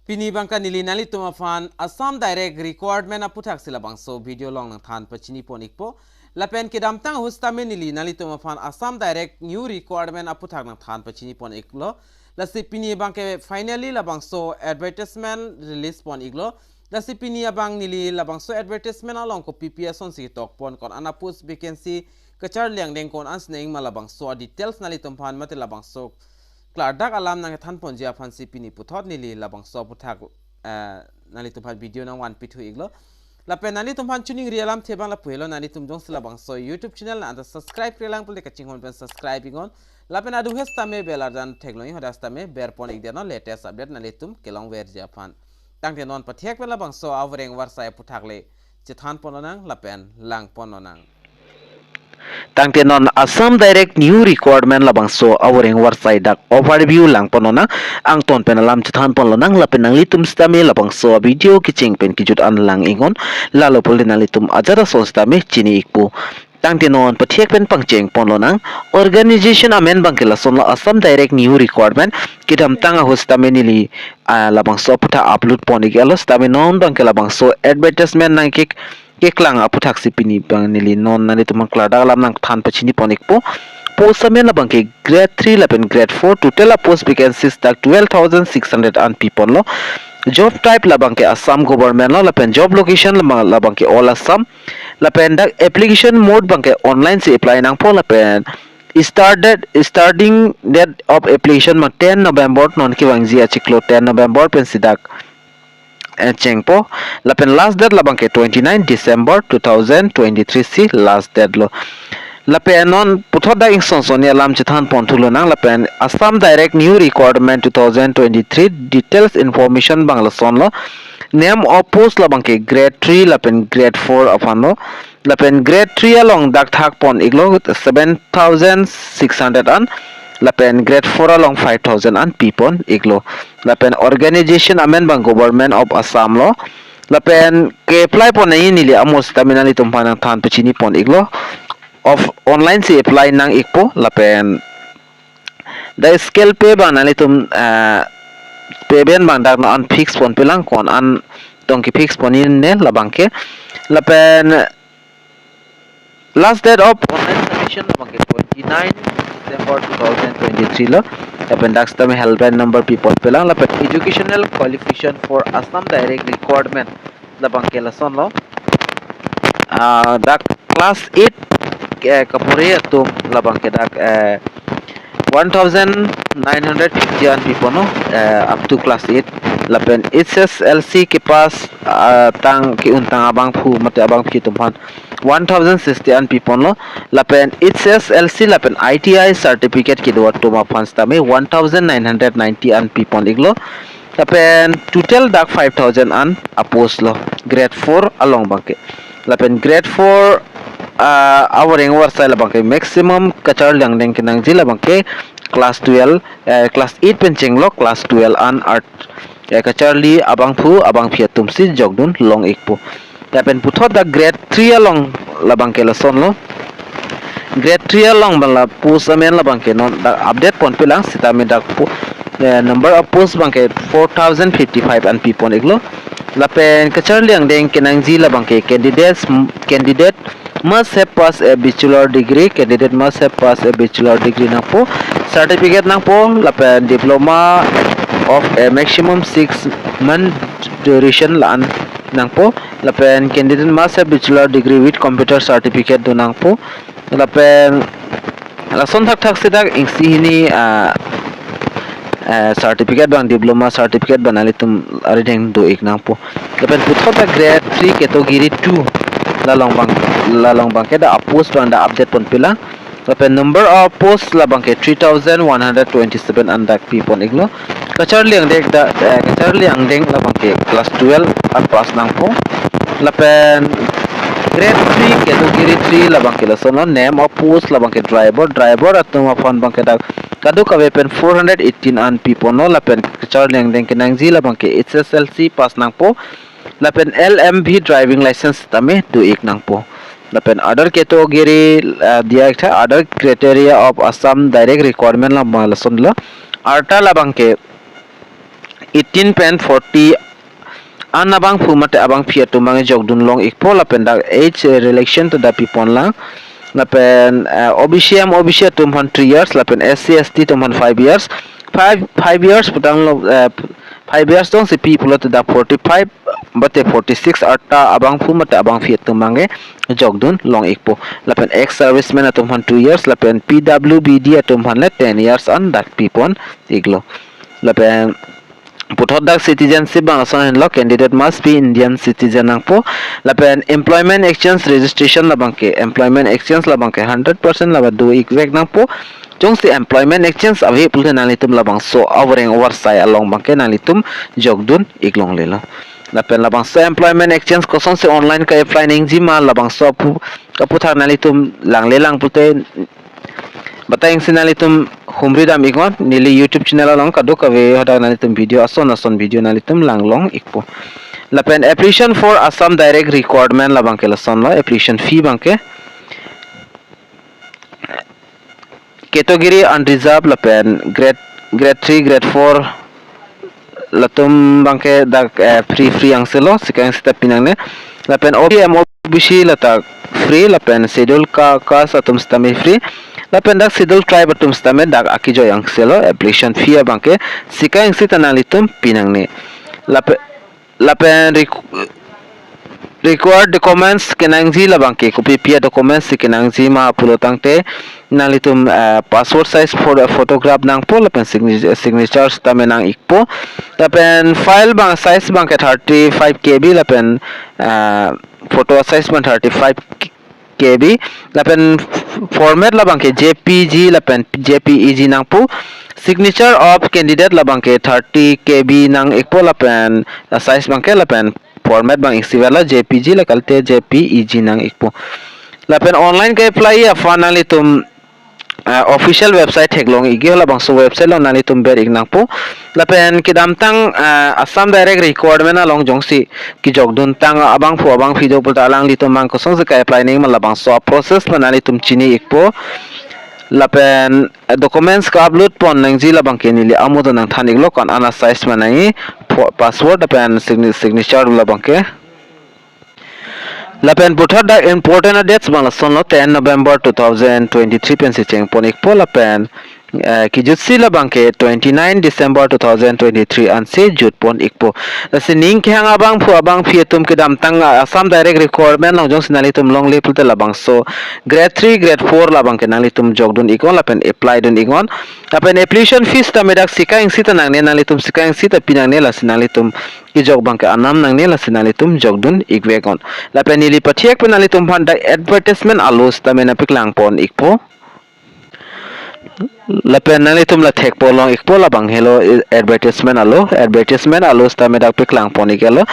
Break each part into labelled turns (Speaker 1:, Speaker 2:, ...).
Speaker 1: Pini bangka nili nali tumafan Assam direct requirement aphuthak syllabus video long nang than pachini ponikpo lapen kedam tang hustame nili nali tumafan Assam direct new requirement aphuthak nang than pachini poniklo lasi pini bangke finally labangso advertisement release poniklo lasi pini abang nili labangso advertisement along ko PPS on si tok pon kon anapus vacancy kachar liang deng kon ansneng malabangso details nali tumfan mate labangso Klardak alam nang than ponjia fancy pini puthot nili labangso puthak nali tumpan video nang wan pithu iglo lapen nali tumpan tuning rialam thebang la puelo nali tumjong silabangso YouTube channel na subscribe rialang pul kaching hon pen subscribe ingon lapen adu hestame belardan thegloi hodastame berpon igdeno latest update nali tum kelong wer japan tang non pathek bela bangso awareng warsai puthakle chethan pononang lapen lang pononang
Speaker 2: Tangte non Assam direct new requirement labangso awareng warsai dak overview lang ponona ang ton penalam chathan ponlonang lapenang litum stame labangso video kiching pen kijut an lang ingon lalo polina litum ajara so stame chini ikpu tangte non pathiek pen pangcheng ponlonang organization amen bangkela sonla Assam direct new requirement kidam tanga hostame nili labangso putha upload ponik elos tame non bangkela bangso advertisement nang kik Keklang aphuthak sipini bang nili non nali tumang klada lam nang than pachini ponikpo post samen labang ke grade 3 lapen grade 4 total post vacancies tak 12,600 an people lo job type labang ke Assam government lo lapen job location labang ke all Assam lapen dak application mode bang ke online se apply nang po lapen starting date of application ma 10 November non ki wangji achiklo 10 November pen sidak Chengpo lapen last date labang ke 29 December 2023 si last date lo lapen non puthoda insonsonia lam chithan ponthulo nang lapen Assam direct new requirement 2023 details information bangla son lo name of post labang ke grade 3 lapen grade 4 afan lo lapen grade 3 along dak thak pon iglo 7,600 an lapen grade 4 along 5,000 an people iglo lapen organization amen bang government of Assam lo lapen ke apply pon nai nili amos taminali tumpanang than pachini pon iglo of online si apply nang ikpo lapen the scale pay bang nali tum payment bang dak no an fix pon pelang kon an tongki fix ponin ne labang ke lapen last date of online submission labang ke 29 December 2023 lo appendix tame helpline number people pelang lapen educational qualification for Assam direct requirement labang ke lason lo dak class 8 kapure atum labang ke dak 1,950 an people no up to class 8 lapen SSLC ke pas tang ki untang abang phu mate abang phi tumpan 1,060 an people no lapen SSLC lapen ITI certificate ki do to ma funds tame 1,990 an people iglo lapen total dak 5,000 an apos lo grade 4 along bangke lapen grade 4 awareng warsai labangke maximum kachar lang deng kinang jila bangke class 12 class 8 pencheng lo class 12 an art kacharli abang phu abang phia tumsi jogdun long ikpo lapen puthot da grade 3 along labangke lason lo grade 3 along bala post amen labangke non da update pon pelang sitame dak number of post bangke 4,055 an people iglo lapen kacharli ang deng kinang jila bangke candidate must have passed a bachelor degree candidate must have passed a bachelor degree nang po certificate nang po lapen diploma of a maximum 6 month duration lan nang po lapen candidate must have bachelor degree with computer certificate do nang po lapen lason thak sidak ingsi hini certificate bang diploma certificate banali tum arideng do ik nang po lapen puthota grade 3 category 2 lalong bang ke da post bang da update pon pila lapen number of post la bang ke 3,127 andak people iglo kacharli ang dek da kacharli ang deng la bang ke class 12 at pass nang po lapen grade 3 category 3 la bang ke la sono name of post la bang ke driver atuma phone bang ke da kadu ka weapon 418 an people no lapen kacharli ang deng kinang ji la bang ke SSLC pass nang po lapen LMV driving license tame do ek nang po lapen other category dia ekta other criteria of Assam direct requirement la malason la arta labang ke 18 pen 40 anabang phu mate abang phia tu mange jogdun long ikpo lapen da age relation to da pipon lang lapen OBC tum 3 years lapen SC/ST tum 5 years 5 years putang 5 years dong si people to da 45 bate 46 arta abang phu mate abang phia tu mange jogdun long ikpo lapen ex serviceman tum 2 years lapen PWBD tum 10 years an that pipon iglo lapen Puthodak citizenship bang asan lo candidate must be Indian citizen ang po lapen employment exchange registration labang ke employment exchange labang ke 100% laba do exact nang po jong si employment exchange avi pulte nalitum labang so awreng AWARSAI along bangke nalitum jogdun iklong lelo lapen labang so employment exchange kosong si online ka apply ning jima labang so kaputhar nalitum langlelang pulte batayang sinalitum humridam ikon nili YouTube channel along kado kave hada nalitum video ason video nalitum langlong ikpo lapen application for Assam direct requirement labang ke lason lo application fee bangke category unreserved lapen grade 3 grade 4 latum bangke dak free ang selo sikang step pinang ne lapen OBC latak free lapen schedule ka satum stami free lapen dak schedule tribe atum stame dak akijo yang selo application fee bangke sikang sitanalitum pinang ne lapen required documents kenangji labangke copy pia documents kenangji ma pulotang te nalitum passport size photograph nang po lapen signatures tame nang ikpo lapen file bang size bang ke 35 KB lapen photo size bang 35 KB lapen format labang ke JPG lapen JPEG nang po signature of candidate labang ke 30 KB nang ikpo lapen size bang ke lapen format bang iksiwala JPG la kalte JPEG nang ikpo lapen online ke apply afa nalitum official website heglong igi la bang so website lo nalitum ber ignang po lapen kidam tang Assam direct requirement along jongsi ki jogdun tang abang pu abang video pulta alang litum mang ko song ka apply ning malabang so process nalitum chini ikpo lapen documents ka upload pon nang ji labang ke nili amodo nang thanik lo kon ana size manai password lapen signature labang ke lapen puthar da important dates bang son lo 10 November 2023 pen si cheng ponik po lapen ki jutsi labang ke 29 December 2023 an se jut pon ikpo lasi ning khang abang phu abang phietum ke dam tang Assam direct requirement long jong sinalitum long le pulte labang so grade 3 grade 4 labang ke nalitum jogdun ikon lapen apply dun ikon lapen application fees ta medak sikaing sita nang ne nalitum sikaing sita pinang ne lasinalitum ijog bang ke anam nang ne lasinalitum jogdun ikwegon lapen nili pathiek penalitum phanda advertisement alus ta mena piklang pon ikpo lapen nalitum la thek polong ikpo labang hello advertisement alo sta me dak piklang poni gelo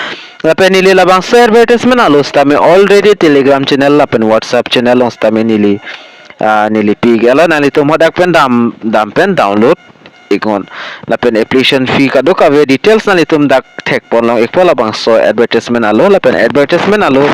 Speaker 2: lapen nili labang so advertisement alo sta me already telegram channel lapen whatsapp channel long sta me nili pi gelo nalitum hodak pen dam pen download ikon lapen application fee kado ka ve details nalitum dak thek polong ikpo labang so advertisement alo lapen advertisement alo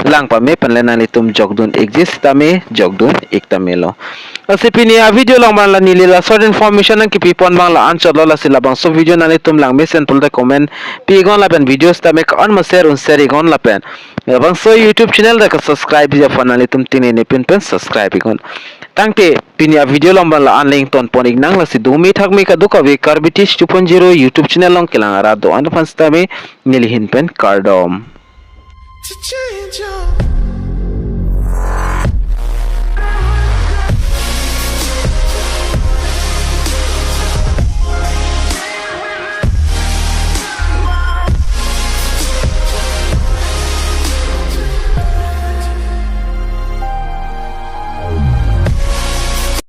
Speaker 2: lang pa me panle nalitum jogdun exist tame jogdun iktamelo asipini video lang man la nilila short information ang kipipon bang la answer lo la silabang so video nalitum lang mesen pulta comment pigon lapen videos tame on ma share un share igon lapen labang so YouTube channel da ka subscribe ja fan nalitum tinini pin subscribe igon tangte pinia video lomba la anling ton ponik nang la si dumi thakmi ka duka ve karbitis 2.0 YouTube channel long kilang ara do an fanstame nilihin pen KARDOM
Speaker 3: to change your